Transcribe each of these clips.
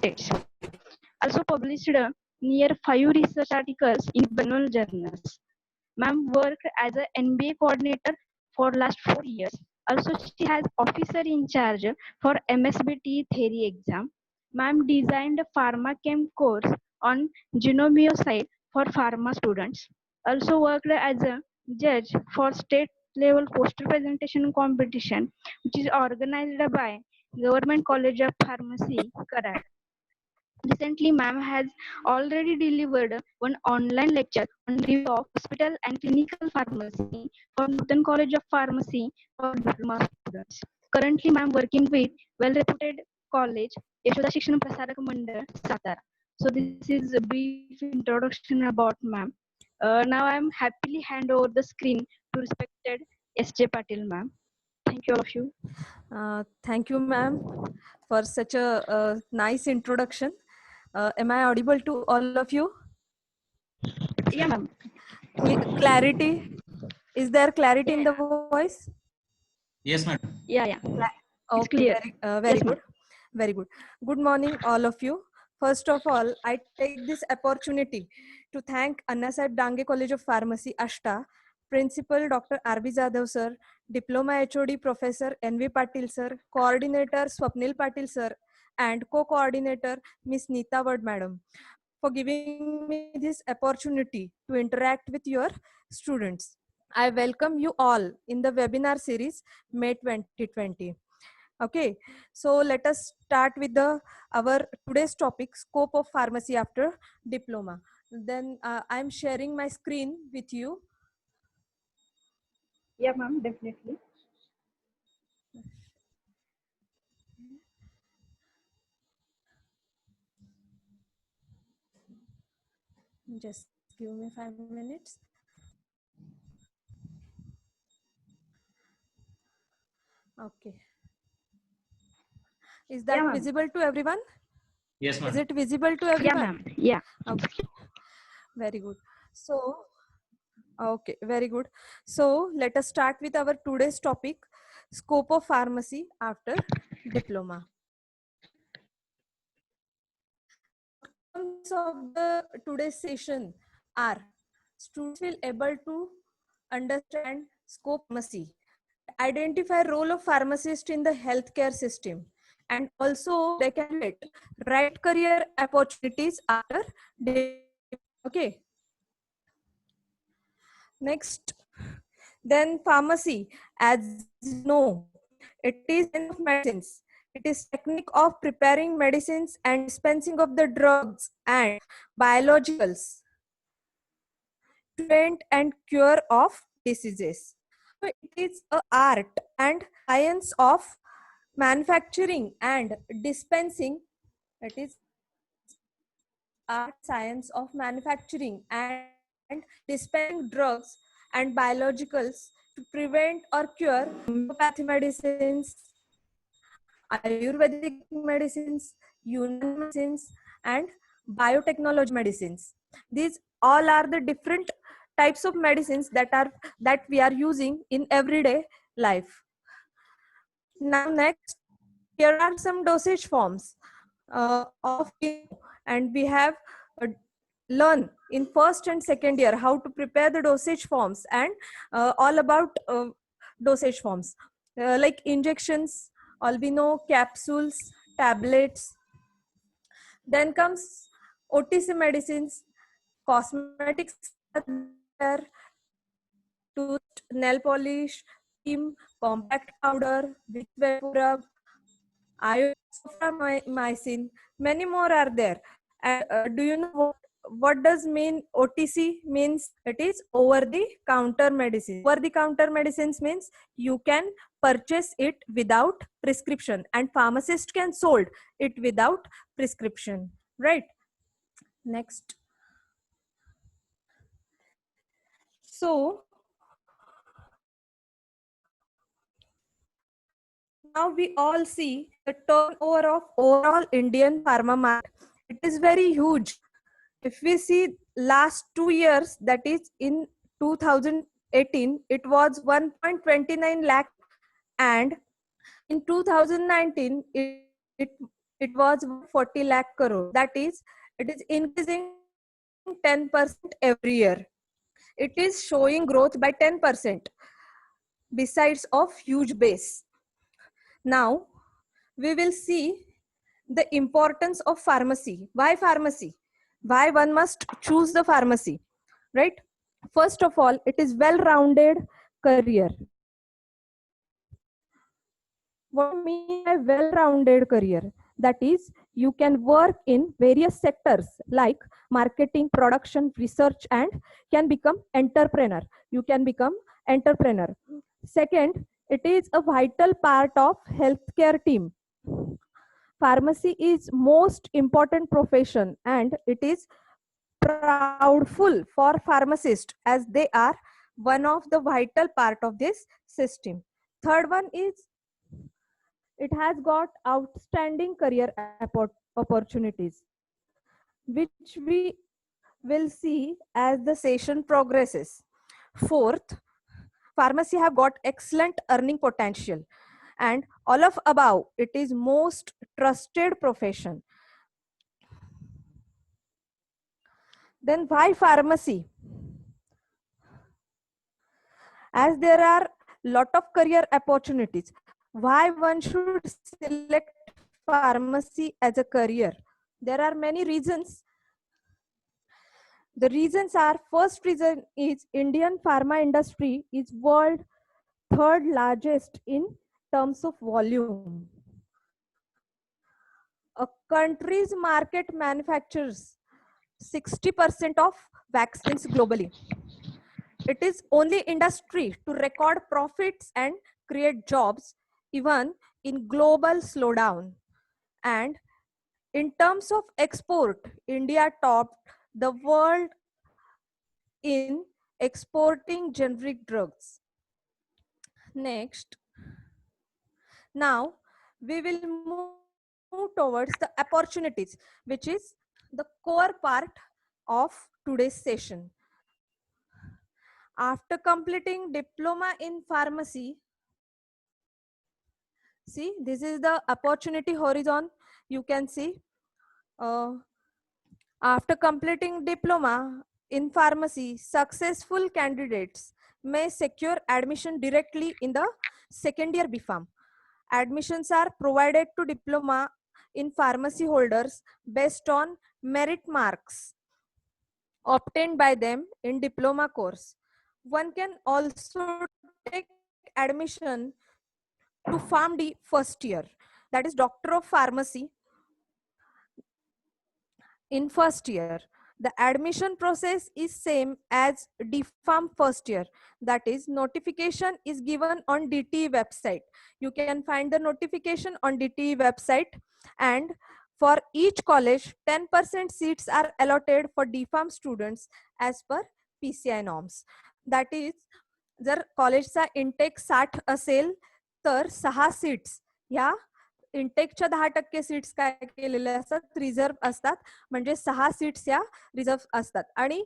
states. Also published near 5 research articles in well-known journals. Ma'am worked as an MBA coordinator for last 4 years. Also, she has officer in charge for MSBT theory exam. Ma'am designed a PharmaChem course on genomiocide for pharma students. Also worked as a judge for state level poster presentation competition, which is organized by Government College of Pharmacy, Karad. Recently, ma'am has already delivered one online lecture on review of hospital and clinical pharmacy for Northern College of Pharmacy for diploma students. Currently, ma'am working with well-reputed college, Yashoda Shikshan Prasarak Mandal, Satara. So this is a brief introduction about ma'am. Now I am happily hand over the screen to respected S.J. Patil, ma'am. Thank you all of you. Thank you, ma'am, for such a nice introduction. Am I audible to all of you? Yeah, ma'am. Clarity? Is there clarity in the voice? Yes, madam. Yeah. It's Okay, clear. very Yes, good. Very good. Good morning, all of you. First of all, I take this opportunity to thank Anna Saheb Dange College of Pharmacy, Ashta, Principal Dr. R.B. Jadhav sir, Diploma HOD Professor N.V. Patil sir, Coordinator Swapnil Patil sir, and Co-Coordinator Miss Neeta Wad madam for giving me this opportunity to interact with your students. I welcome you all in the webinar series May 2020. Okay, so let us start with our today's topic, scope of pharmacy after diploma. Then I'm sharing my screen with you. Yeah, ma'am, definitely. Just give me 5 minutes. Okay. Is that Yeah, visible to everyone? Yes, madam. Is it visible to Yeah, everyone? ma'am. Yeah. Okay. Very good. So, okay, very good. So let us start with our today's topic, scope of pharmacy after diploma. Outcomes of the today's session are students will able to understand scope pharmacy, identify role of pharmacist in the healthcare system, and also they can get right career opportunities after okay. Next, then pharmacy, as you know, it is science of medicines. It is technique of preparing medicines and dispensing of the drugs and biologicals to prevent and cure of diseases. So it is a art and science of manufacturing and dispensing. It is art science of manufacturing and dispensing drugs and biologicals to prevent or cure homeopathy medicines, Ayurvedic medicines, Unani medicines, and biotechnology medicines. These all are the different types of medicines that we are using in everyday life. Now next, here are some dosage forms of, and we have learn in first and second year how to prepare the dosage forms and all about dosage forms like injections, albino, capsules, tablets. Then comes OTC medicines, cosmetics, tooth, nail polish, cream, compact powder, with vapor rub, iodopramycin, many more are there. And do you know what does mean OTC means? It is over the counter medicine. Over the counter medicines means you can purchase it without prescription and pharmacist can sold it without prescription, right? Next. So now we all see the turnover of overall Indian pharma market. It is very huge. If we see last 2 years, that is in 2018, it was 1.29 lakh, and in 2019 it it was 40 lakh crore. That is, it is increasing 10% every year. It is showing growth by 10% besides of huge base. Now, we will see the importance of pharmacy. Why pharmacy? Why one must choose the pharmacy, right? First of all, it is well-rounded career. What I mean by well-rounded career? That is, you can work in various sectors like marketing, production, research, and can become entrepreneur. You can become entrepreneur. Second, it is a vital part of healthcare team. Pharmacy is most important profession and it is proudful for pharmacists as they are one of the vital part of this system. Third one is it has got outstanding career opportunities, which we will see as the session progresses. Fourth, pharmacy have got excellent earning potential, and all of above, it is most trusted profession. Then why pharmacy? As there are lot of career opportunities, why one should select pharmacy as a career? There are many reasons. The reasons are, first reason is Indian pharma industry is world third largest in terms of volume. A country's market manufactures 60% of vaccines globally. It is only industry to record profits and create jobs even in global slowdown. And in terms of export, India topped the world in exporting generic drugs. Next, now we will move towards the opportunities, which is the core part of today's session. After completing diploma in pharmacy, see, this is the opportunity horizon. You can see, after completing diploma in pharmacy, successful candidates may secure admission directly in the second year BPharm. Admissions are provided to diploma in pharmacy holders based on merit marks obtained by them in diploma course. One can also take admission to PharmD first year, that is Doctor of Pharmacy in first year. The admission process is same as DPharm first year. That is, notification is given on DTE website. You can find the notification on DTE website, and for each college 10% seats are allotted for DPharm students as per PCI norms. That is, जर कॉलेजचा intake 60 असेल तर 6 seats ह्या इंटेकच्या 10% seats काय केलेले असतात, reserve असतात. म्हणजे 6 सीट्स या रिझर्व्ह असतात. आणि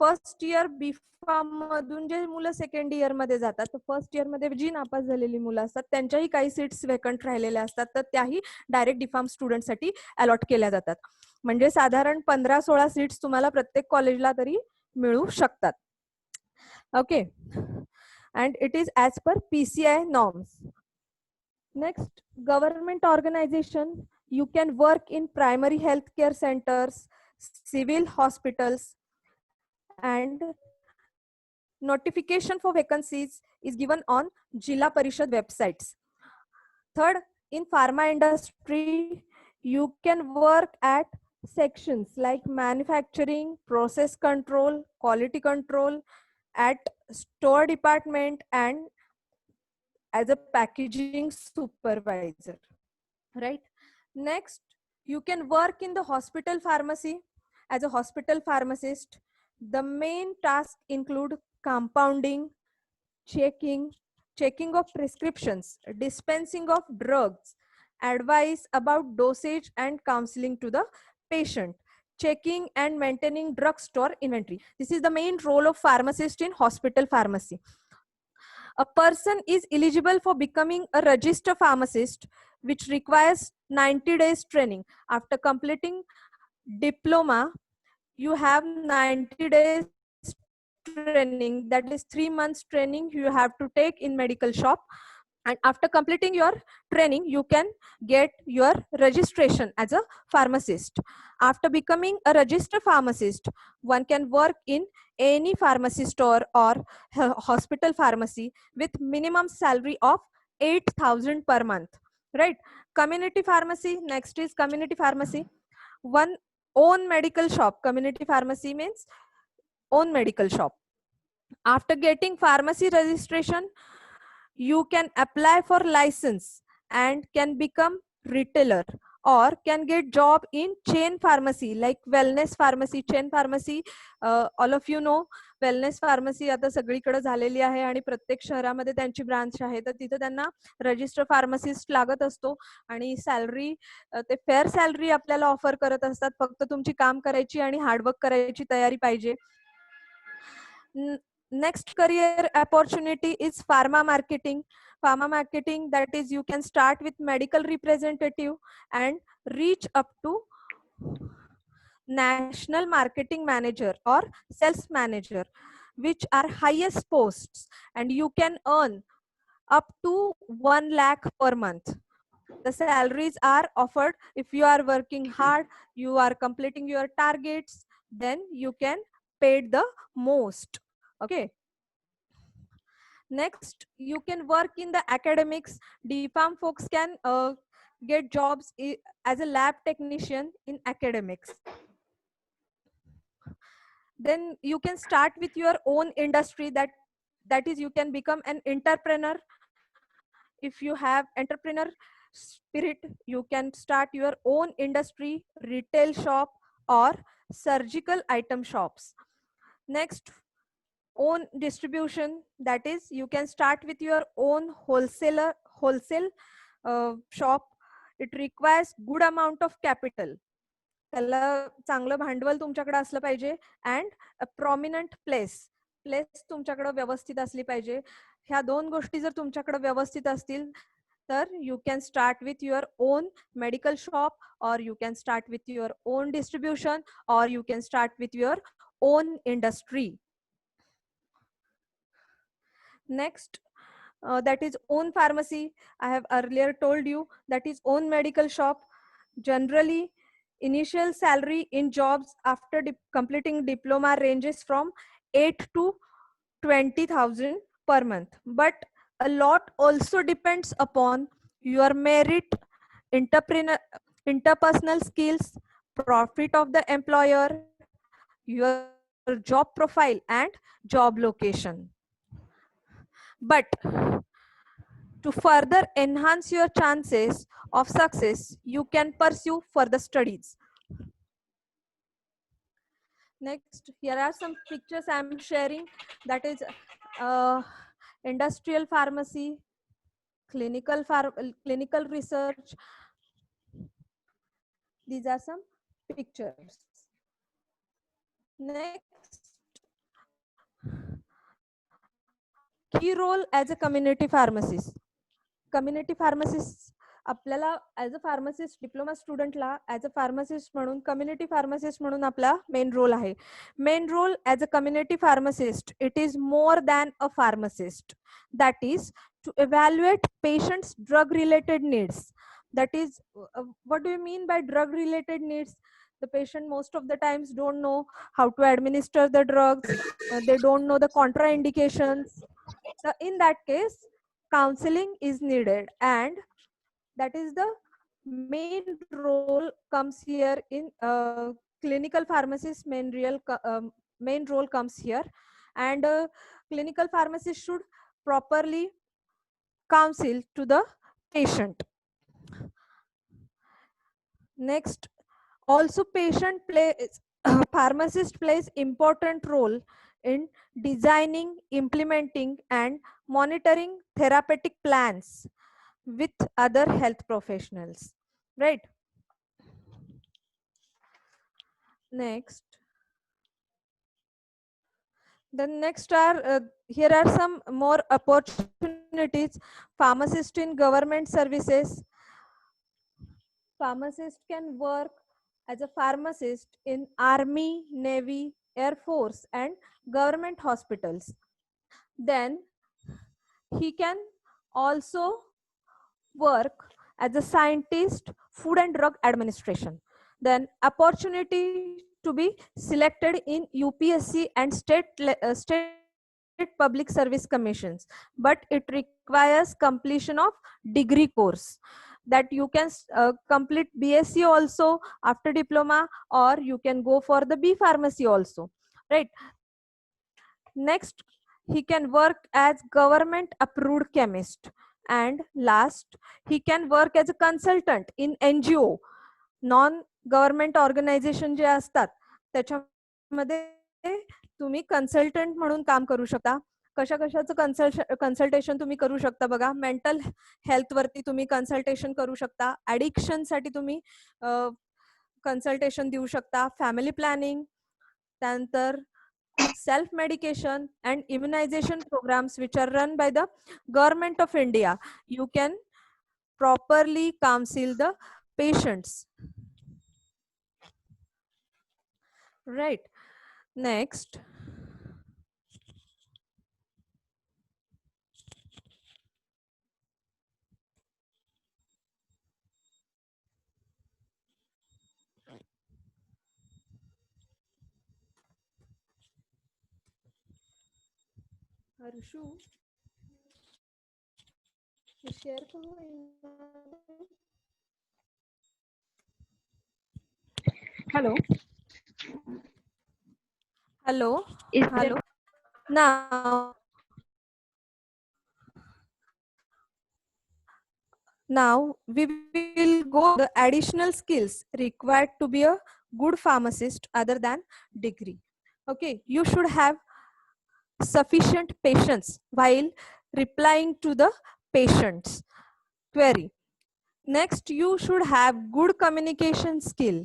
फर्स्ट इयर बीफार्म मधून जे मुलं सेकंड इयर मध्ये जातात, तर फर्स्ट इयर मध्ये जी नापास झालेली मुलं असतात त्यांच्याही काही सीट्स वेकंट राहिलेल्या असतात, तर त्याही डायरेक्ट डीफार्म स्टुडंटसाठी अलॉट केल्या जातात. म्हणजे साधारण 15-16 सीट्स तुम्हाला प्रत्येक कॉलेजला तरी मिळू शकतात. Okay, and it is as per PCI norms. Next, government organization. You can work in primary healthcare centers, civil hospitals, and notification for vacancies is given on Jilla Parishad websites. Third, in pharma industry, you can work at sections like manufacturing, process control, quality control, at store department, and as a packaging supervisor, right? Next, you can work in the hospital pharmacy as a hospital pharmacist. The main task include compounding, checking of prescriptions, dispensing of drugs, advice about dosage and counseling to the patient, checking and maintaining drugstore inventory. This is the main role of pharmacist in hospital pharmacy. A person is eligible for becoming a registered pharmacist which requires 90 days training. After completing diploma, you have 90 days training, that is 3 months training you have to take in medical shop. And after completing your training, you can get your registration as a pharmacist. After becoming a registered pharmacist, one can work in any pharmacy store or hospital pharmacy with minimum salary of 8,000 per month, right? Community pharmacy, next is community pharmacy. One own medical shop. Community pharmacy means own medical shop. After getting pharmacy registration, you can apply for license and can become retailer, or can get job in chain pharmacy like wellness pharmacy. Chain pharmacy, all of you know, wellness pharmacy आता सगळीकडे झालेली आहे आणि प्रत्येक शहरामध्ये त्यांची branch आहे. तर तिथे त्यांना रजिस्टर फार्मासिस्ट लागत असतो आणि सॅलरी ते फेअर सॅलरी आपल्याला ऑफर करत असतात. फक्त तुमची काम करायची आणि हार्डवर्क करायची तयारी पाहिजे. Next career opportunity is pharma marketing. Pharma marketing, that is, you can start with medical representative and reach up to national marketing manager or sales manager, which are highest posts, and you can earn up to 1 lakh per month. The salaries are offered if you are working hard, you are completing your targets, then you can pay the most. Okay. Next, you can work in the academics. DPharm folks can get jobs as a lab technician in academics. Then you can start with your own industry. That is, you can become an entrepreneur. If you have entrepreneur spirit, you can start your own industry, retail shop or surgical item shops. Next, own distribution, that is, you can start with your own wholesale shop. It requires good amount of capital. त्याला चांगलं भांडवल तुमच्याकडे असलं पाहिजे and a prominent place तुमच्याकडे व्यवस्थित असली पाहिजे. ह्या दोन गोष्टी जर तुमच्याकडे व्यवस्थित असतील तर you can start with your own medical shop, or you can start with your own distribution, or you can start with your own industry. Next, that is own pharmacy. I have earlier told you that is own medical shop. Generally, initial salary in jobs after completing diploma ranges from 8 to 20,000 per month. But a lot also depends upon your merit, interpersonal skills, profit of the employer, your job profile and job location. But to further enhance your chances of success, you can pursue further studies. Next, here are some pictures I am sharing. That is industrial pharmacy, clinical research. These are some pictures. Next, key role as a community pharmacist. Community pharmacist आपल्याला as a pharmacist, diploma स्टुडंटला as a pharmacist म्हणून, community pharmacist म्हणून आपला main role आहे. Main role as a community pharmacist, it is more than a pharmacist. That is to evaluate patients' drug related needs. That is, what do you mean by drug related needs? The patient most of the times don't know how to administer the drugs, they don't know the contraindications. So in that case, counseling is needed, and that is the main role comes here in clinical pharmacist. Main role comes here, and clinical pharmacist should properly counsel to the patient. Next, also patient plays pharmacist plays important role in designing, implementing and monitoring therapeutic plans with other health professionals, right? Next, then next are here are some more opportunities. Pharmacist in government services, pharmacist can work as a pharmacist in Army, Navy, Air Force, and government hospitals. Then he can also work as a scientist, Food and Drug Administration. Then opportunity to be selected in UPSC and state public service commissions, but it requires completion of degree course that you can complete BSc also after diploma, or you can go for the B Pharmacy also, right? Next, he can work as government approved chemist. And last, he can work as a consultant in NGO, non government organisation जे असतात त्याच्यामध्ये तुम्ही consultant म्हणून काम करू शकता. कशा कशाचं कन्सल्टेशन तुम्ही करू शकता बघा. मेंटल हेल्थ वरती तुम्ही कन्सल्टेशन करू शकता. ऍडिक्शन साठी तुम्ही कन्सल्टेशन देऊ शकता. फॅमिली प्लॅनिंग, त्यानंतर self medication and immunization programs which are run by the government of India. You can properly counsel the patients. Right. Next. Harshu, share Hello. Hello. Is Hello. Now we will go the additional skills required to be a good pharmacist other than degree. Okay, you should have sufficient patience while replying to the patient's query. Next, you should have good communication skill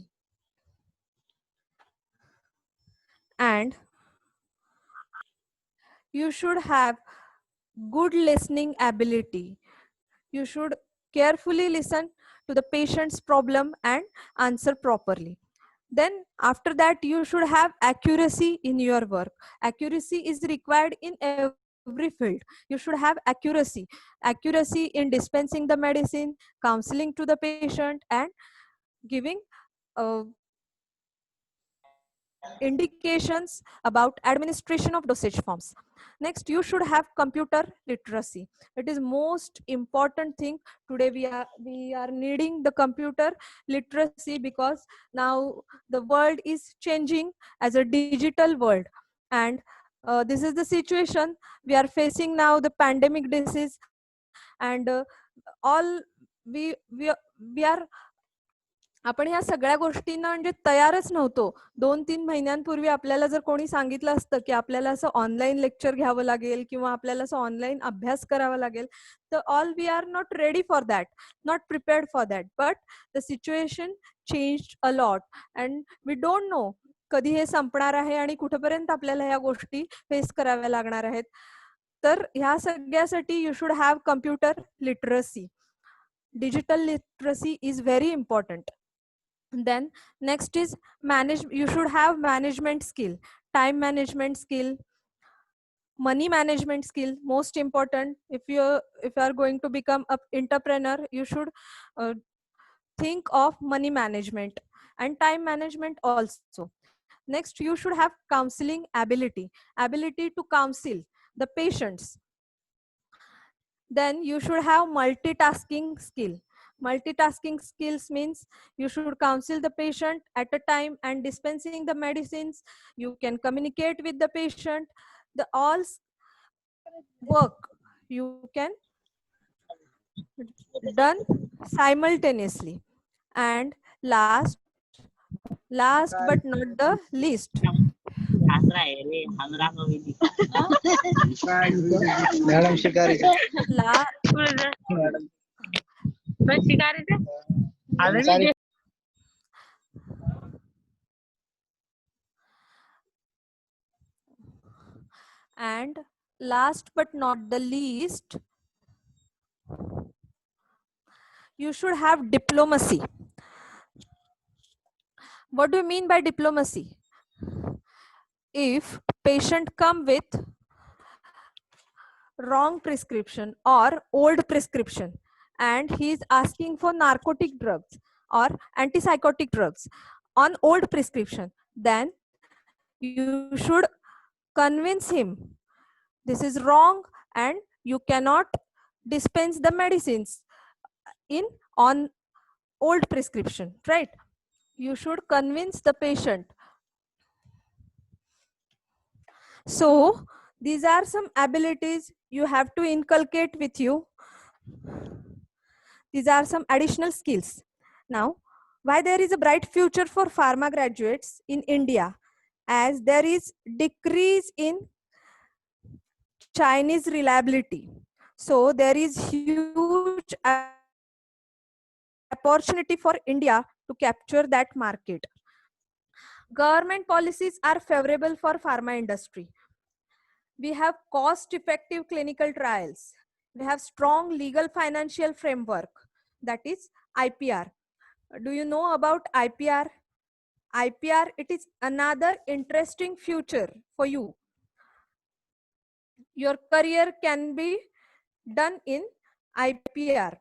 and you should have good listening ability. You should carefully listen to the patient's problem and answer properly. Then after that, you should have accuracy in your work. Accuracy is required in every field. You should have accuracy in dispensing the medicine, counseling to the patient, and giving indications about administration of dosage forms. Next, you should have computer literacy. It is most important thing today. We are needing the computer literacy because now the world is changing as a digital world, and this is the situation we are facing now, the pandemic disease, and all we are आपण ह्या सगळ्या गोष्टींना म्हणजे तयारच नव्हतो. 2-3 महिन्यांपूर्वी आपल्याला जर कोणी सांगितलं असतं की आपल्याला असं ऑनलाईन लेक्चर घ्यावं लागेल किंवा आपल्याला असं ऑनलाईन अभ्यास करावा लागेल, तर all we are not ready for that, not prepared for that. But the situation changed a lot and we don't know कधी हे संपणार आहे आणि कुठेपर्यंत आपल्याला ह्या गोष्टी फेस कराव्या लागणार आहेत. तर ह्या सगळ्यासाठी you should have computer literacy. Digital literacy is very important. Then next is you should have management skill, time management skill, money management skill, most important. If you are going to become an entrepreneur, you should think of money management and time management also. Next, you should have counseling ability to counsel the patients. Then you should have multitasking skill. Multitasking skills means you should counsel the patient at a time and dispensing the medicines. You can communicate with the patient. The all work you can done simultaneously. And last but not the least, and last but not the least, you should have diplomacy. What do you mean by diplomacy? If patient come with wrong prescription or old prescription and he is asking for narcotic drugs or antipsychotic drugs on old prescription, then you should convince him this is wrong and you cannot dispense the medicines in on old prescription, right? You should convince the patient. So these are some abilities you have to inculcate with you. These are some additional skills. Now, why there is a bright future for pharma graduates in India, as there is decrease in Chinese reliability. So there is huge opportunity for India to capture that market. Government policies are favorable for pharma industry. We have cost-effective clinical trials. We have strong legal financial framework, that is IPR. Do you know about IPR? IPR, it is another interesting future for you. Your career can be done in IPR.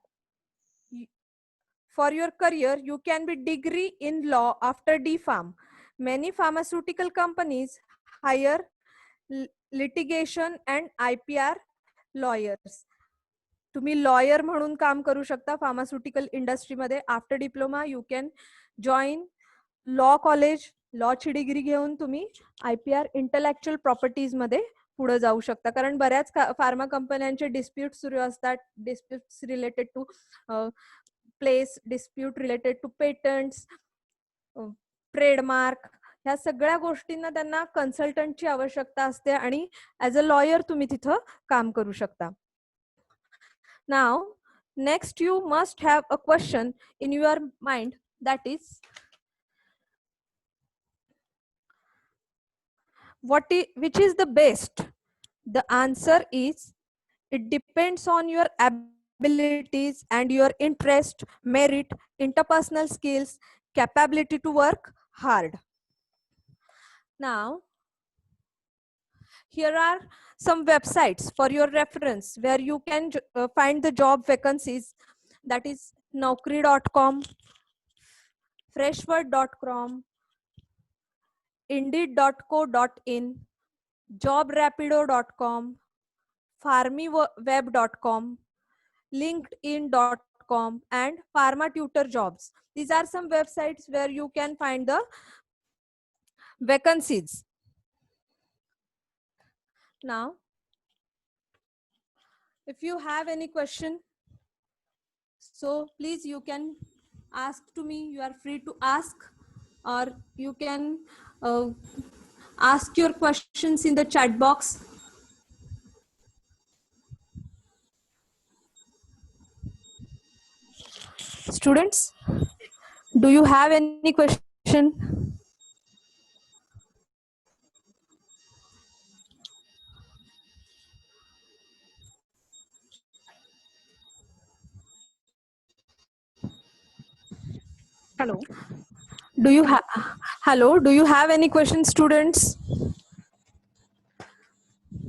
For your career, you can be degree in law after DPharm. Many pharmaceutical companies hire litigation and IPR lawyers. तुम्ही lawyer म्हणून काम करू शकता pharmaceutical इंडस्ट्रीमध्ये. After diploma you can join law college, लॉची degree घेऊन तुम्ही IPR intellectual properties मध्ये पुढे जाऊ शकता. कारण बऱ्याच फार्मा कंपन्यांचे डिस्प्यूट सुरू असतात, disputes related to place, dispute related to patents, trademark, ह्या सगळ्या गोष्टींना त्यांना कन्सल्टंटची आवश्यकता असते आणि ऍज अ लॉयर तुम्ही तिथं काम करू शकता. Now, next you must have a question in your mind, that is, which is the best? The answer is, it depends on your abilities and your interest, merit, interpersonal skills, capability to work hard. Now, here are some websites for your reference where you can find the job vacancies, that is naukri.com, freshword.com, indeed.co.in, jobrapido.com, farmiweb.com, linkedin.com, and pharma tutor jobs. These are some websites where you can find the vacancies. Now, if you have any question, so please you can ask to me. You are free to ask, or you can ask your questions in the chat box. Students, do you have any question? Hello. Do you have hello? Do you have any questions, students?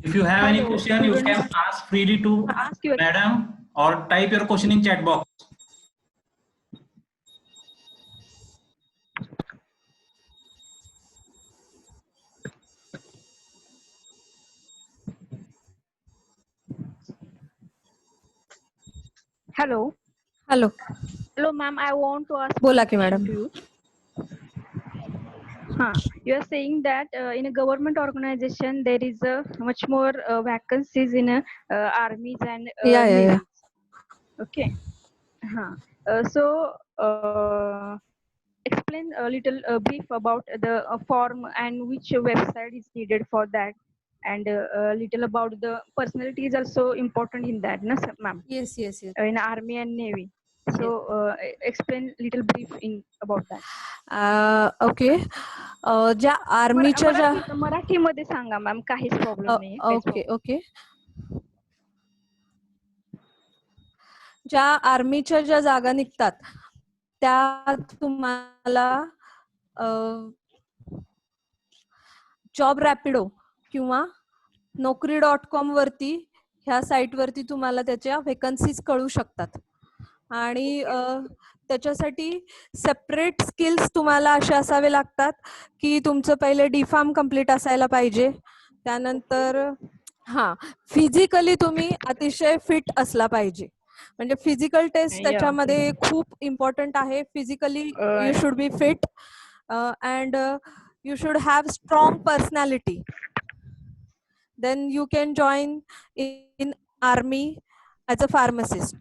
If you have any Hello, question, you can students. ask freely to Ask your madam or type your question in chat box. hello. Hello. Hello, ma'am. I want to ask बोला one की question madam. to you. You are saying that in a government organization there is much more vacancies in armies and Yeah. navies. Okay. So explain a little brief about the form and which website is needed for that, and a little about the personality is also important in that, no, ma'am? Yes. In army and navy. So explain little brief in about that. Okay. ज्या आर्मीच्या ज्या मराठीमध्ये सांगा ma'am, काहीच problem नाही. Okay. ज्या आर्मीच्या ज्या जागा निघतात त्या तुम्हाला जॉब रॅपिडो किंवा Naukri.com वरती ह्या साईट वरती तुम्हाला त्याच्या वेकन्सीज कळू शकतात. आणि त्याच्यासाठी सेपरेट स्किल्स तुम्हाला असे असावे लागतात की तुमचं पहिले D.Pharm कम्प्लीट असायला पाहिजे. त्यानंतर फिजिकली तुम्ही अतिशय फिट असला पाहिजे. म्हणजे फिजिकल टेस्ट त्याच्यामध्ये खूप इम्पॉर्टंट आहे. Physically you should be fit and you should have strong personality. Then you can join in army as a pharmacist.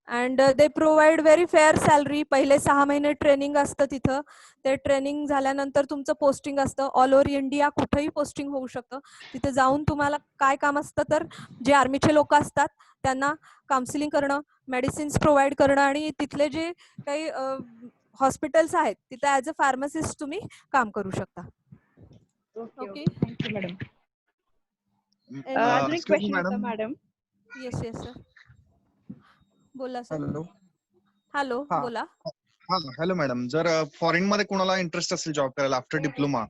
And they provide very fair salary. पहिले 6 महिने ट्रेनिंग असतं तिथं. ते ट्रेनिंग झाल्यानंतर तुमचं पोस्टिंग असतं. ऑल ओव्हर इंडिया कुठेही posting होऊ शकतं. तिथे जाऊन तुम्हाला काय काम असतं तर जे आर्मीचे लोक असतात त्यांना काउन्सिलिंग करणं, मेडिसिन्स प्रोव्हाइड करणं आणि तिथले जे काही हॉस्पिटल्स आहेत तिथे ऍज अ फार्मासिस्ट तुम्ही काम करू शकता. Okay, thank you madam. अजून एक क्वेश्चन होता मॅडम. येस येस सर, बोला सर. हॅलो. हॅलो, बोला. हॅलो मॅडम, जर फॉरेन मध्ये कोणाला इंटरेस्ट असेल जॉब करायला after diploma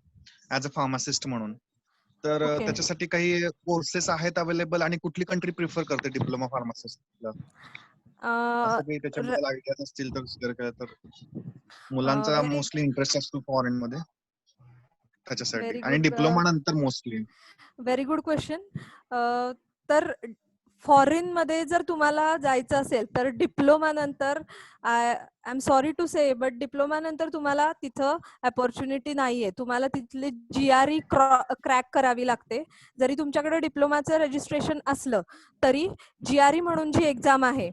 as a pharmacist म्हणून, तर त्याच्यासाठी काही कोर्सेस आहेत अवेलेबल आणि कुठली कंट्री प्रिफर करते डिप्लोमा फार्मासिस्टला? असं काही त्याच्याबद्दल आयडिया असतील तर शेअर केलं तर. मुलांचा मोस्टली इंटरेस्ट असतो फॉरेन मध्ये त्याच्यासाठी, आणि डिप्लोमा नंतर मोस्टली. Very good question. तर फॉरेन मध्ये जर तुम्हाला जायचं असेल तर डिप्लोमा नंतर, आय एम सॉरी टू से, बट डिप्लोमा नंतर तुम्हाला तिथं अपॉर्च्युनिटी नाहीये. तुम्हाला तिथली GRE क्रॅक करावी लागते. जरी तुमच्याकडे डिप्लोमाचं रजिस्ट्रेशन असलं तरी GRE म्हणून जी एक्झाम आहे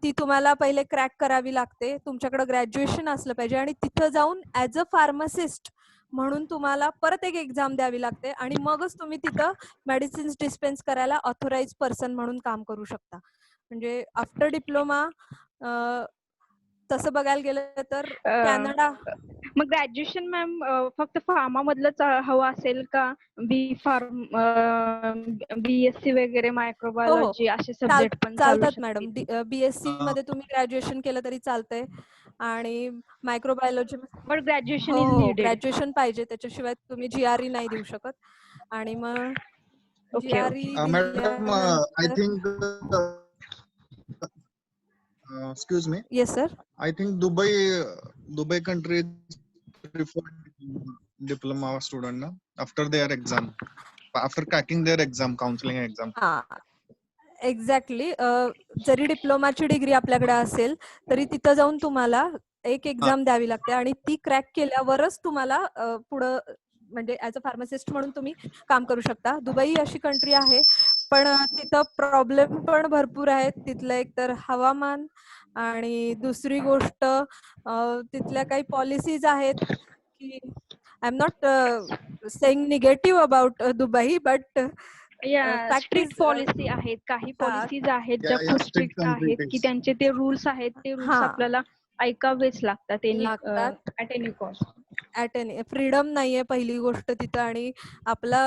ती तुम्हाला पहिले क्रॅक करावी लागते. तुमच्याकडे ग्रॅज्युएशन असलं पाहिजे आणि तिथं जाऊन ऍज अ फार्मासिस्ट म्हणून तुम्हाला परत एक एक्झाम द्यावी लागते आणि मगच तुम्ही तिथं मेडिसिन्स डिस्पेन्स करायला ऑथोराइज पर्सन म्हणून काम करू शकता. म्हणजे आफ्टर डिप्लोमा तसं बघायला गेलं तर कॅनडा. मग ग्रॅज्युएशन मॅम फक्त फार्मा मधलंच हवं असेल का? B.Pharm, BSc वगैरे मायक्रोबायोलॉजी असे सब्जेक्ट पण चालतात मॅडम. BSc मध्ये तुम्ही ग्रॅज्युएशन केलं तरी चालतंय आणि मायक्रोबायोलॉजी पण ग्रॅज्युएशन इज हो, नीडेड. ग्रॅज्युएशन पाहिजे, त्याच्याशिवाय तुम्ही GRE नाही देऊ शकत. आणि मग GRE madam, I think, excuse me, yes sir, I think Dubai country prefer diploma student ना after their exam, after cracking their exam, counselling exam. Exactly. जरी डिप्लोमाची डिग्री आपल्याकडे असेल तरी तिथं जाऊन तुम्हाला एक एक्झाम द्यावी लागते आणि ती क्रॅक केल्यावरच तुम्हाला पुढं म्हणजे ऍज अ फार्मासिस्ट म्हणून तुम्ही काम करू शकता. दुबई अशी कंट्री आहे पण तिथं प्रॉब्लेम पण भरपूर आहेत. तिथलं एक तर हवामान आणि दुसरी गोष्ट तिथल्या काही पॉलिसीज आहेत की I am not saying negative about Dubai, but strict policy आहेत, काही पॉलिसीज आहेत ज्या खूप स्ट्रिक्ट आहेत की त्यांचे ते रूल्स आहेत, ते रूल्स आपल्याला ऐकावेच लागतात ऍट एनी कॉस्ट. फ्रीडम नाहीये पहिली गोष्ट तिथं. आणि आपला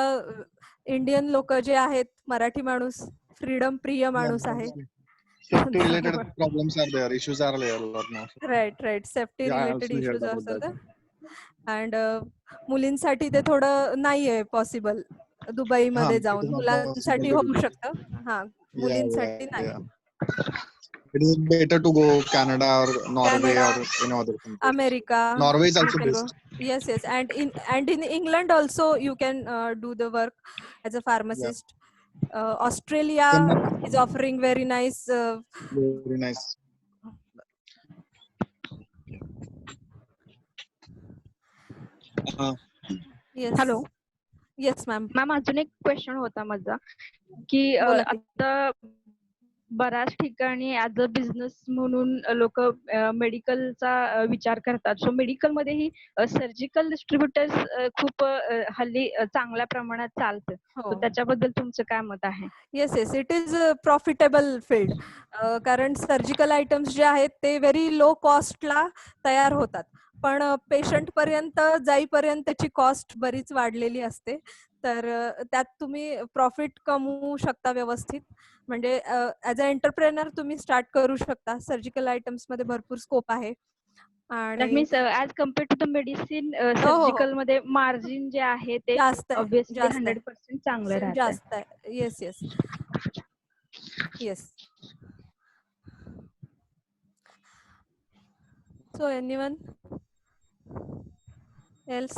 इंडियन लोक जे आहेत, मराठी माणूस फ्रीडम प्रिय माणूस आहे. Safety related problems are there, issues are there a lot now. Right, safety related issues असतात. अँड मुलींसाठी ते थोडं नाहीये पॉसिबल दुबई मध्ये जाऊन. मुलांसाठी होऊ शकतं, मुलींसाठी नाही. It is better to go Canada or Norway or other countries. America. Norway is also best. Yes, and in England also you can do the work as a pharmacist. Australia is offering very nice. Very nice. Yes. Hello. Yes ma'am. Ma'am, अजून एक question होता माझा की आता बऱ्याच ठिकाणी as a business म्हणून लोक मेडिकलचा विचार करतात. सो मेडिकल मध्येही सर्जिकल डिस्ट्रीब्युटर्स खूप हल्ली चांगल्या प्रमाणात चालतं. त्याच्याबद्दल तुमचं काय मत आहे? Yes, it is profitable field. कारण सर्जिकल आयटम्स जे आहेत ते व्हेरी लो कॉस्टला तयार होतात, पण पेशंट पर्यंत जाईपर्यंत त्याची कॉस्ट बरीच वाढलेली असते. तर त्यात तुम्ही प्रॉफिट कमवू शकता व्यवस्थित. म्हणजे ऍज अ एंटरप्रेनर तुम्ही स्टार्ट करू शकता. सर्जिकल आयटम्स मध्ये भरपूर स्कोप आहे. दॅट आणि means as compared to the medicine हो, हो, सर्जिकल मध्ये मार्जिन जे आहे ते जास्त आहे, ऑब्विसली जास्त आहे, 100% चांगलं राहतं. जास्त आहे. Yes yes yes. So anyone else?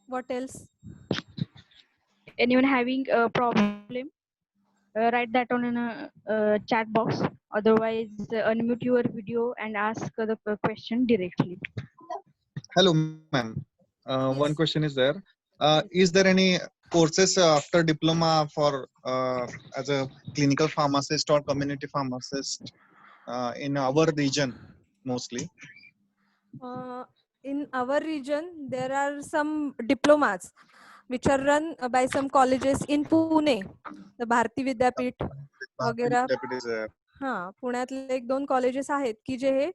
What else? Anyone having a problem, write that on in a chat box. Otherwise, unmute your video and ask the question directly. Hello, ma'am. One Yes. question is there. Is there any courses after diploma for as a clinical pharmacist or community pharmacist in our region mostly? In our region, there are some diplomas which are run by some colleges in Pune, the Bharati Vidyapit वगैरह. Deputies there. हा, पुण्यातले 1-2 colleges आहेत की जे हे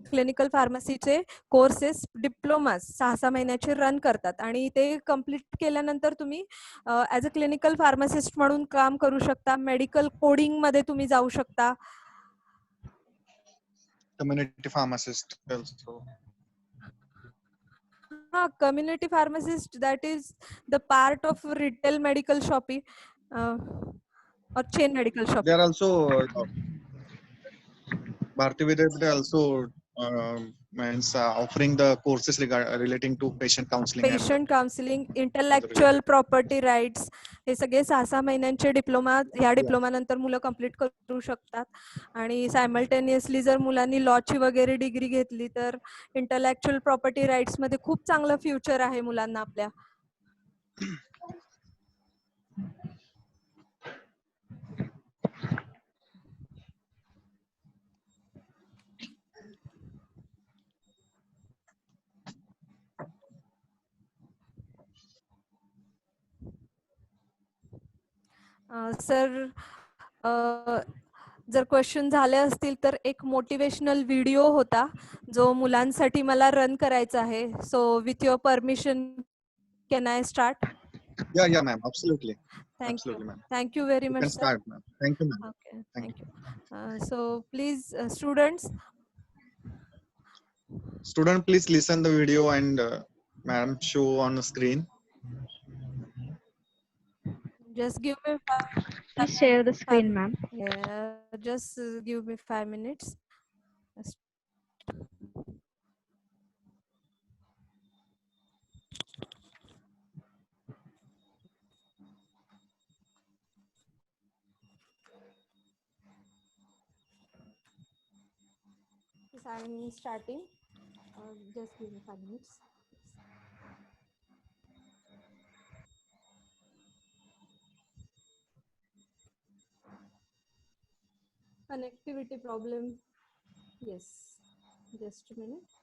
clinical फार्मसीचे courses diplomas 6-6 महिन्याचे run करतात आणि ते complete केल्यानंतर तुम्ही ऍज अ क्लिनिकल फार्मासिस्ट म्हणून काम करू शकता. मेडिकल कोडिंग मध्ये तुम्ही जाऊ शकता. Community pharmacist also. Community pharmacist, that is the part of retail medical shopping or chain medical They shopping. are also Bharati Vidyapit also means offering the courses relating to patient counseling. Patient counselling, intellectual property rights, हे सगळे 6-6 महिन्यांचे diploma या diploma नंतर मुलं complete करू शकतात. आणि simultaneously जर मुलांनी लॉची वगैरे डिग्री घेतली तर इंटलेक्च्युअल प्रॉपर्टी राईट्स मध्ये खूप चांगलं फ्युचर आहे मुलांना आपल्या. सर, जर क्वेश्चन झाले असतील तर एक मोटिवेशनल व्हिडिओ होता जो मुलांसाठी मला रन करायचा आहे. So with your permission can I start? Yeah, ma'am. Absolutely. Thank you. Absolutely, ma'am. Thank you very You much, can sir. start, ma'am. Thank you, ma'am. Okay, Thank thank you. So please, students, Student, please listen the video and madam show on the screen. just give me Please share the screen, ma'am. just give me 5 minutes. I'm starting. Just give me 5 minutes. Connectivity problem. Yes. Just a minute.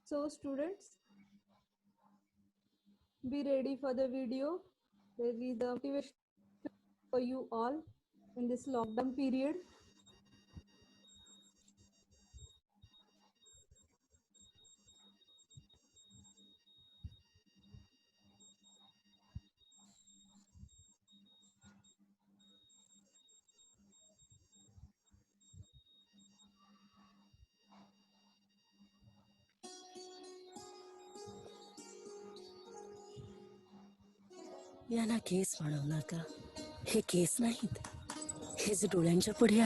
So students, be ready for the video. There is the motivation for you all in this lockdown period. यांना case म्हणवणार का? हे case नाहीत, हेच डोळ्यांच्या पुढे.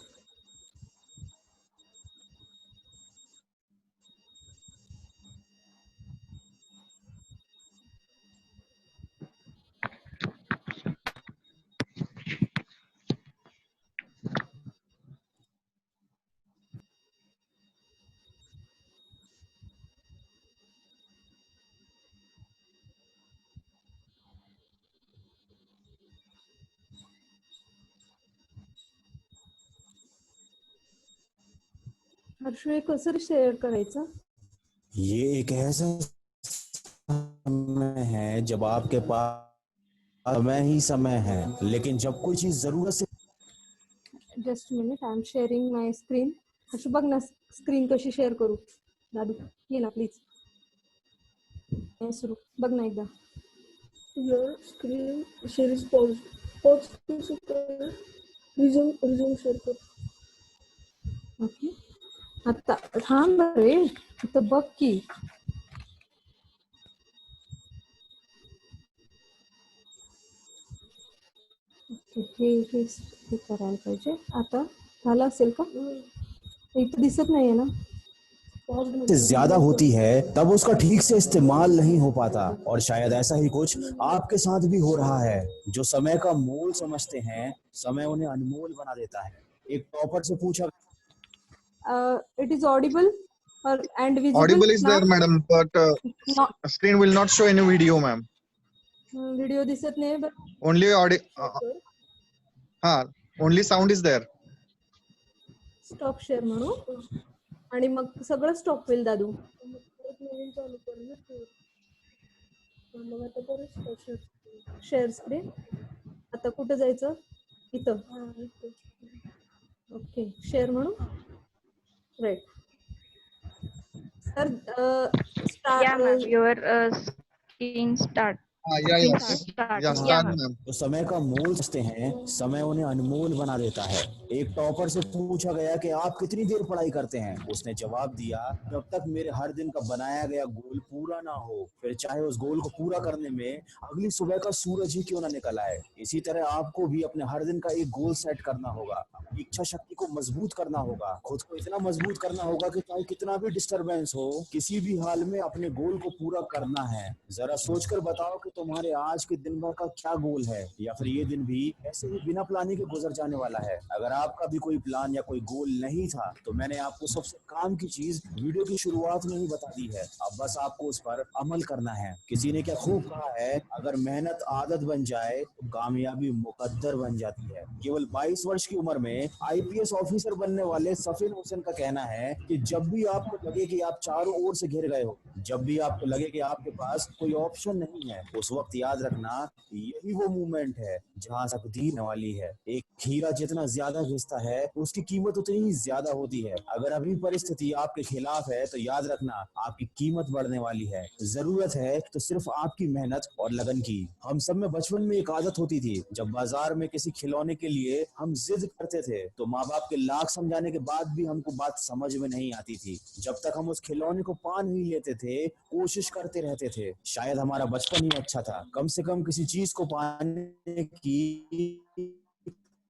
हर्षू, कसं share करायचं? ये एक ऐसा समय है जब आपके पास समय ही समय है, लेकिन जब कोई चीज जरूरत से. Just minute, I am sharing my screen. Harshu, बघ ना स्क्रीन कशी शेअर करू. दादू ये ना प्लीज. सुरू बघ ना एकदा. Your screen share is paused. Pause to resume share कर. ओके आता थांब रे इथं बघ की हे करायला पाहिजे आता झालं असेल का इथं दिसत नाहीये ना से ज्यादा होती है तब उसका ठीक से इस्तेमाल नहीं हो पाता और शायद ऐसा ही कुछ आपके साथ भी हो रहा है। जो समय का मोल समझते हैं समय उन्हें अनमोल बना देता है। एक टॉपर से पूछा इट इज ऑडिबल और and visible Audible is there, madam, but screen will not show any video, ma'am. Video दिसत नाही but Only only sound is there. Stop share म्हणू आणि मग सगळं स्टॉप होईल दादू नवीन चालू कर ना share. मग आता परत share. शेअर स्क्रीन आता कुठं जायचं इथं हा, इथं. ओके शेअर म्हणू राईट तर Yeah, ma'am. Your screen start. Yeah, Start. yeah, Yeah, start, ma'am. ma'am. तो समय का मोल समझते हैं समय उन्हें अनमोल बना देता है। एक टॉपर से पूछा गया कि आप कितनी देर पढ़ाई करते हैं। उसने जवाब दिया जब तक मेरे हर दिन का बनाया गया गोल पूरा ना हो, फिर चाहे उस गोल को पूरा करने में अगली सुबह का सूरज ही क्यों ना निकल आए। इसी तरह आपको भी अपने हर दिन का एक गोल सेट करना होगा, अपनी इच्छा शक्ति को मजबूत करना होगा, खुद को इतना मजबूत करना होगा कि चाहे कितना भी डिस्टरबेंस हो किसी भी हाल में अपने गोल को पूरा करना है। जरा सोचकर बताओ कि तुम्हारे आज के दिन भर का क्या गोल है, या फिर ये दिन भी ऐसे ही बिना प्लानिंग के गुजर जाने वाला है। अगर आपका भी कोई प्लान या कोई गोल नहीं था तो मैंने आपको सबसे काम की चीज वीडियो की शुरुआत में ही बता दी है। अब बस आपको उस पर अमल करना है। किसी ने क्या खूब कहा है, अगर मेहनत आदत बन जाए तो कामयाबी मुकद्दर बन जाती है। केवल 22 वर्ष की उम्र में आईपीएस ऑफिसर बनने वाले सफीन हुसैन का कहना है कि जब भी आपको लगे कि आप चारों ओर से घिर गए हो, जब भी आपको लगे कि आपके पास कोई ऑप्शन नहीं है, उस वक्त याद रखना यही वो मूवमेंट है जहां तकदीर वाली है। एक हीरा जितना ज्यादा घिसता है उसकी कीमत उतनी ही ज्यादा होती है। अगर अभी परिस्थिति आपके खिलाफ है तो याद रखना आपकी कीमत बढ़ने वाली है। जरूरत है तो सिर्फ आपकी मेहनत और लगन की। हम सब में बचपन में एक आदत होती थी, जब बाजार में किसी खिलौने के लिए हम जिद करते थे तो माँ बाप के लाख समझाने के बाद भी हमको बात समझ में नहीं आती थी। जब तक हम उस खिलौने को पा नहीं लेते थे कोशिश करते रहते थे। शायद हमारा बचपन ही अच्छा था। कम से कम किसी चीज को पाने की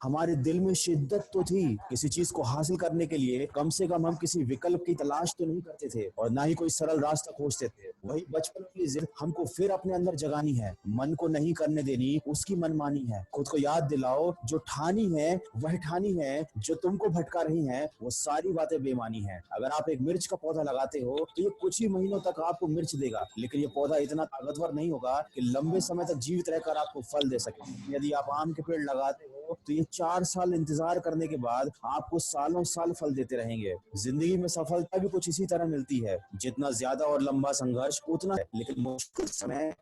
हमारे दिल में शिद्दत तो थी। किसी चीज को हासिल करने के लिए कम से कम हम किसी विकल्प की तलाश तो नहीं करते थे और ना ही कोई सरल रास्ता खोजते थे। वही बचपन की जिद हमको फिर अपने अंदर जगानी है। मन को नहीं करने देनी उसकी मनमानी है। खुद को याद दिलाओ जो ठानी है वह ठानी है, जो तुमको भटका रही है वो सारी बातें बेमानी है। अगर आप एक मिर्च का पौधा लगाते हो तो ये कुछ ही महीनों तक आपको मिर्च देगा, लेकिन ये पौधा इतना ताकतवर नहीं होगा कि लंबे समय तक जीवित रहकर आपको फल दे सके। यदि आप आम के पेड़ लगाते हो तो ये 4 साल इंतजार करने के बाद आपको सालों साल फल देते रहेंगे। जिंदगी में सफलता भी कुछ इसी तरह मिलती है। जितना ज्यादा और लंबा संघर्ष उतना है, लेकिन मुश्किल समय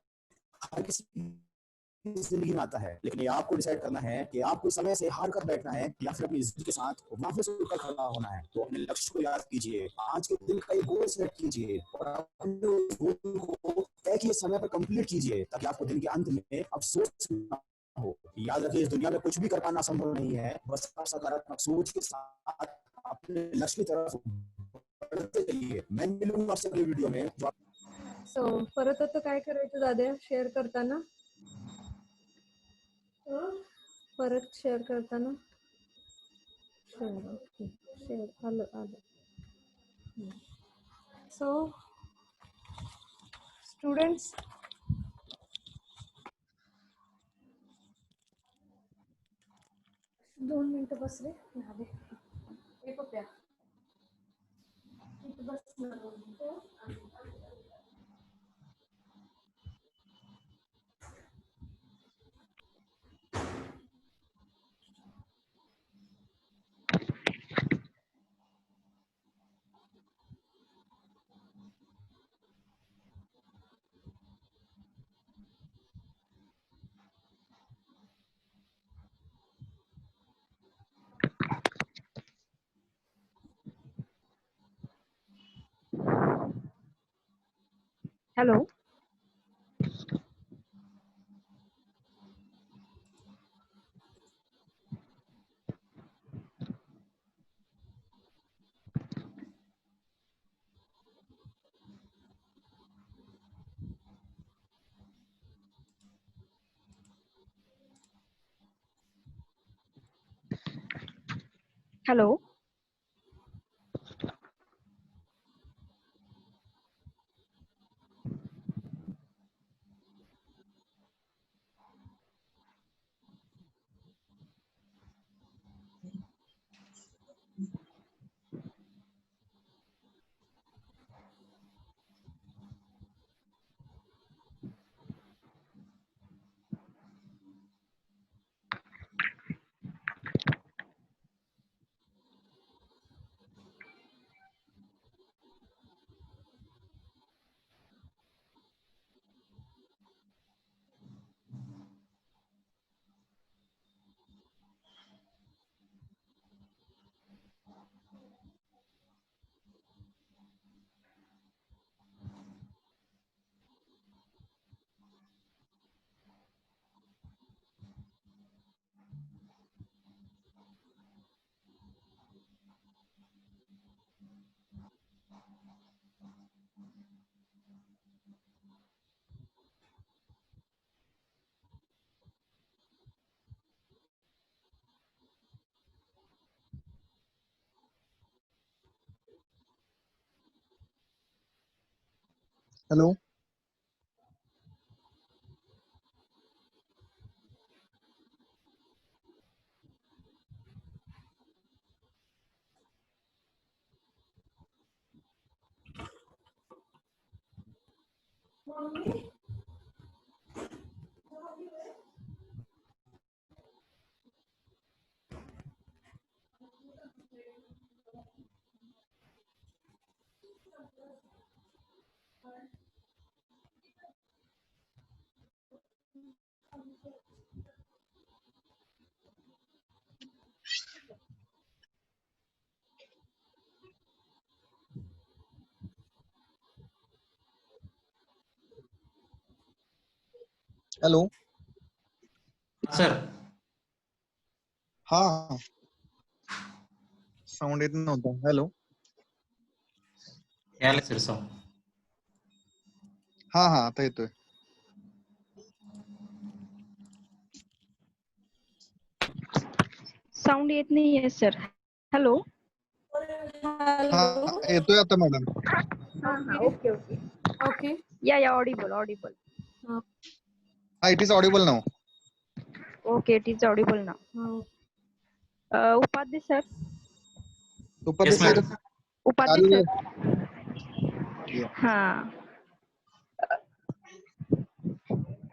हर किसी की जिंदगी में आता है। लेकिन ये आपको डिसाइड करना है कि आपको समय से हार कर बैठना है या फिर अपनी जिद के साथ वापस उठकर खड़ा होना है। तो अपने लक्ष्य को याद कीजिए, आज के दिन का एक गोल सेट कीजिए और अपने उस गोल को तय किए समय पर कंप्लीट कीजिए, ताकि आपको दिन के अंत में अफसोस ना हो। याद रखिए इस दुनिया में कुछ भी कर पाना संभव नहीं है, बस सकारात्मक सोच के साथ अपने लक्ष्य की तरफ बढ़ते चलिए। मैं मिलूंगा आपसे अगली वीडियो में। सो परत आता काय करायचं दादा शेअर करताना परत शेअर करताना शेअर शेअर आलं सो स्टुडंट्स दोन मिनिटं बस रे झाले एक प्या बस Hello. Hello. Hello. Hello. Sir हा. साऊंड येत नव्हता. हॅलो. यायला सर सर हा हा आता येतोय. Sound येत नाहीये sir. Hello. हा Hello. येतोय आता madam. Okay. Okay. Yeah, audible. हा it is Audible now. Okay, it is audible now. Upadhyay sir. Upadhye Yes, sir. ma'am. Upadhyay sir. Yeah. हाँ.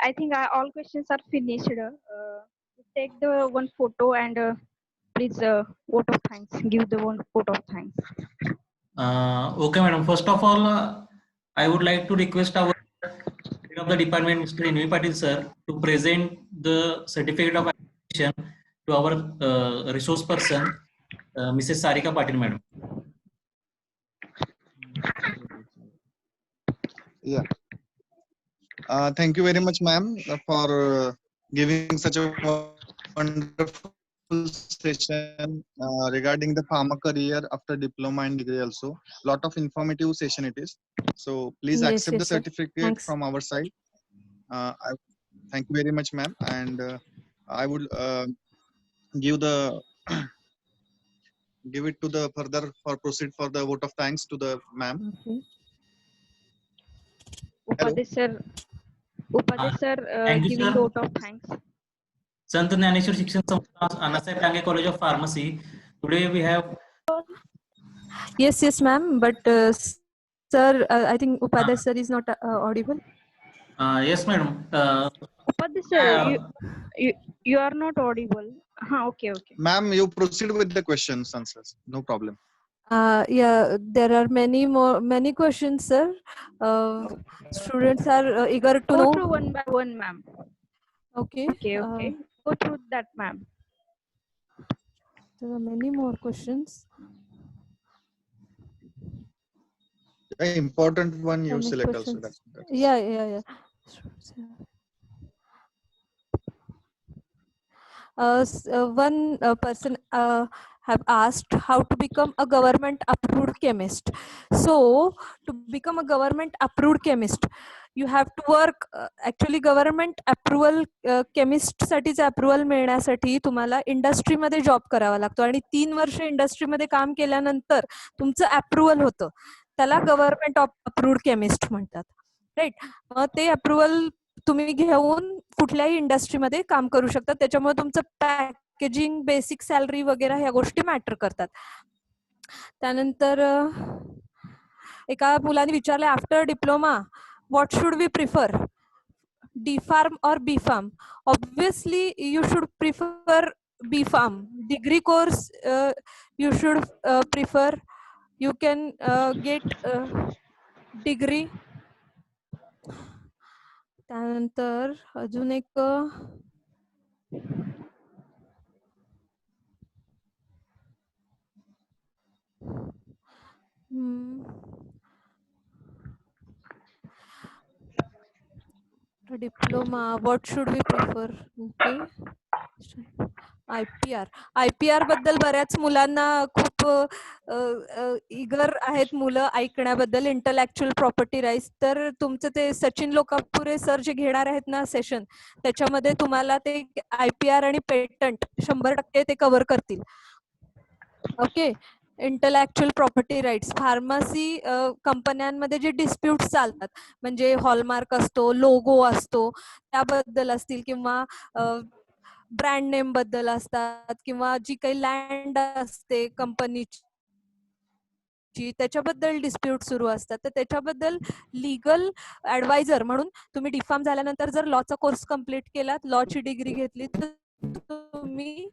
I think all questions are finished. Take the one photo and please vote of thanks. Give the one vote of thanks. Okay, madam. First of all, I would like to request our head of the department, Mr. Invi Patil sir, to present the certificate of appreciation to our resource person, Mrs. Sarika Patil, madam. Yeah. Thank you very much, ma'am, for giving such a wonderful session regarding the pharma career after diploma and degree also. Lot of informative session it is. So please Yes, accept the yes, sir. certificate Thanks. from our side. Thank you very much, ma'am. And I would give the give it to the further for proceed for the vote of thanks to the ma'am. Okay. Upadhyay sir. Thank you, Giving sir. the vote of thanks. संत ज्ञानेश्वर शिक्षण संस्था, Annasaheb Dange college of pharmacy. Today we have Yes, ma'am. But sir, I think Upadhyay sir is not audible. yes, madam. Upadhyay sir, you are not audible. Okay. Ma'am, you proceed with the questions answers. No problem. Yeah, there are many questions, sir. Students are eager to Go know. through one by one, ma'am. Okay. Okay. Go through that, ma'am. There are many more questions. The important one you Many select also. questions. That's Yeah. One person have asked how to become a government approved chemist. So to become a government approved chemist, you have to work. Actually government approval, chemist साठीच approval मिळण्यासाठी तुम्हाला इंडस्ट्रीमध्ये job करावा लागतो आणि 3 वर्ष इंडस्ट्रीमध्ये काम केल्यानंतर तुमचं अप्रुव्हल होतं. त्याला गव्हर्नमेंट अप्रूव्ड केमिस्ट म्हणतात. राईट. मग ते अप्रुव्हल तुम्ही घेऊन कुठल्याही इंडस्ट्रीमध्ये काम करू शकता. त्याच्यामुळे तुमचं पॅकेजिंग, बेसिक सॅलरी वगैरे ह्या गोष्टी मॅटर करतात. त्यानंतर एका मुलाने विचारले, after diploma what should we prefer, D pharm or B pharm? Obviously you should prefer B pharm. Degree course you should prefer. You can get degree. त्यानंतर अजून एक diploma, what should we prefer? Okay. IPR बद्दल बऱ्याच मुलांना खूप eager आहेत मुलं ऐकण्याबद्दल, intellectual property rights. तर तुमचं ते सचिन लोकापुरे सर जे घेणार आहेत ना सेशन, त्याच्यामध्ये तुम्हाला ते आयपीआर आणि पेटंट 100% ते कव्हर करतील. Okay. Intellectual property rights, pharmacy कंपन्यांमध्ये जे डिस्प्यूट चालतात, म्हणजे हॉलमार्क असतो, लोगो असतो, त्याबद्दल असतील, किंवा ब्रँड नेम बद्दल असतात, किंवा जी काही लँड असते कंपनीची त्याच्याबद्दल डिस्प्यूट सुरू असतात. तर त्याच्याबद्दल लिगल ऍडवायझर म्हणून तुम्ही डीफार्म झाल्यानंतर जर लॉचा कोर्स कम्प्लीट केला, लॉची डिग्री घेतली, तर तुम्ही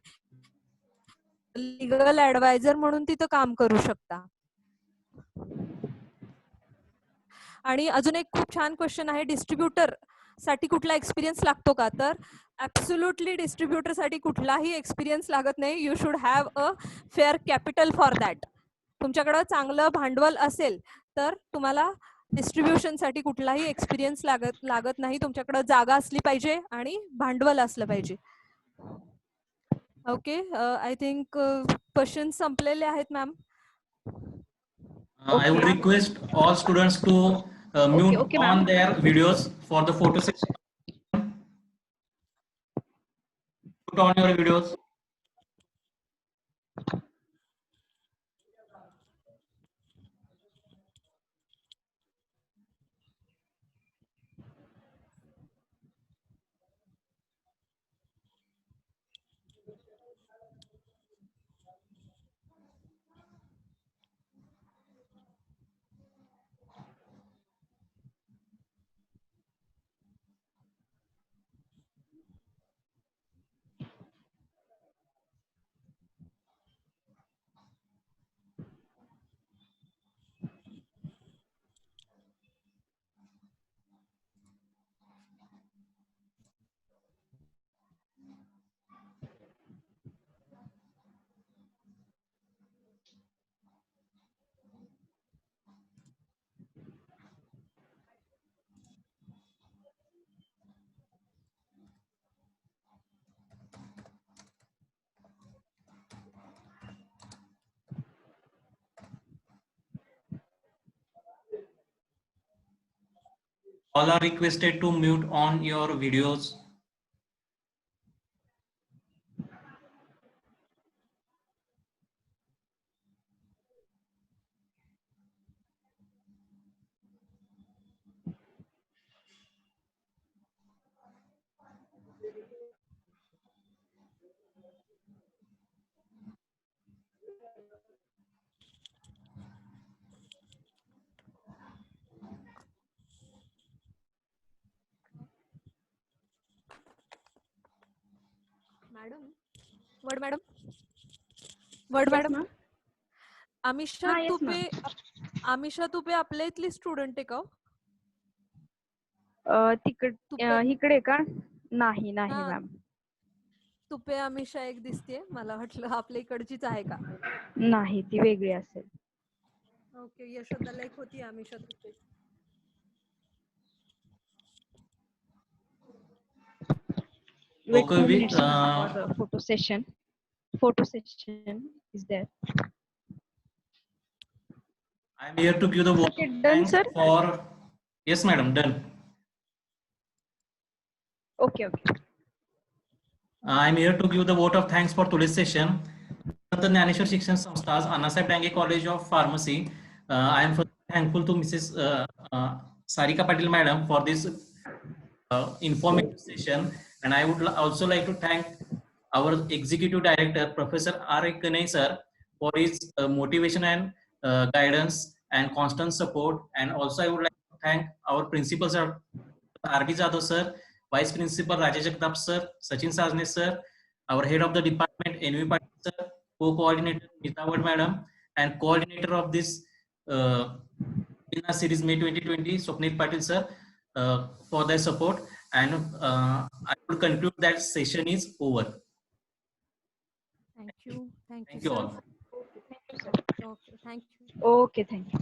लिगल ऍडवायझर म्हणून तिथं काम करू शकता. आणि अजून एक खूप छान क्वेश्चन आहे, डिस्ट्रीब्युटर साठी कुठला एक्सपिरियन्स लागतो का? तर ऍब्सोल्युटली डिस्ट्रीब्युटर साठी कुठलाही एक्सपिरियन्स लागत नाही. You should have a fair capital for that. तुमच्याकडे चांगलं भांडवल असेल तर तुम्हाला डिस्ट्रीब्युशन साठी कुठलाही एक्सपिरियन्स लागत नाही. तुमच्याकडे जागा असली पाहिजे आणि भांडवल असलं पाहिजे. ओके. आय थिंक क्वेश्चन संपलेले आहेत ma'am. I would request all students to mute Okay, on ma'am. their videos for the photo session. Put on your videos. All are requested to mute on your videos. Madam Yes, ma'am. Amisha हा, yes, Tupe. ma'am. Amisha Tupe आपल्या इथली student आहे का? इकडे का? नाही हा, ma'am. Tupe Amisha एक दिसते, मला वाटलं आपल्या इकडचीच आहे का. नाही, ती वेगळी असेल. ओके. यशोदाला एक होती Amisha Tupe. Wait Okay, 2 we, minutes ma'am, for photo session. Photo session is there. I'm here to give the vote Okay, of done, thanks sir. for. Yes, madam, done. Okay. I am here to give the vote of thanks for today's session. संत ज्ञानेश्वर शिक्षण संस्था, Annasaheb Dange college of pharmacy. I am thankful to Mrs. Sarika Patil madam for this informative session, and I would also like to thank our executive director Professor R. Kanai sir for his motivation and guidance and constant support. And also I would like to thank our principals, R.B. Jadhav sir, Vice Principal Rajesh Jagtap sir, Sachin Sajne sir, our head of the department N.V. Patil sir, co-coordinator Nita Wad madam, and coordinator of this series May 2020 Swapnil Patil sir, for their support. And I will conclude that session is over. Thank you. Thank Thank you, you sir. all. Okay, thank you. Okay, thank you.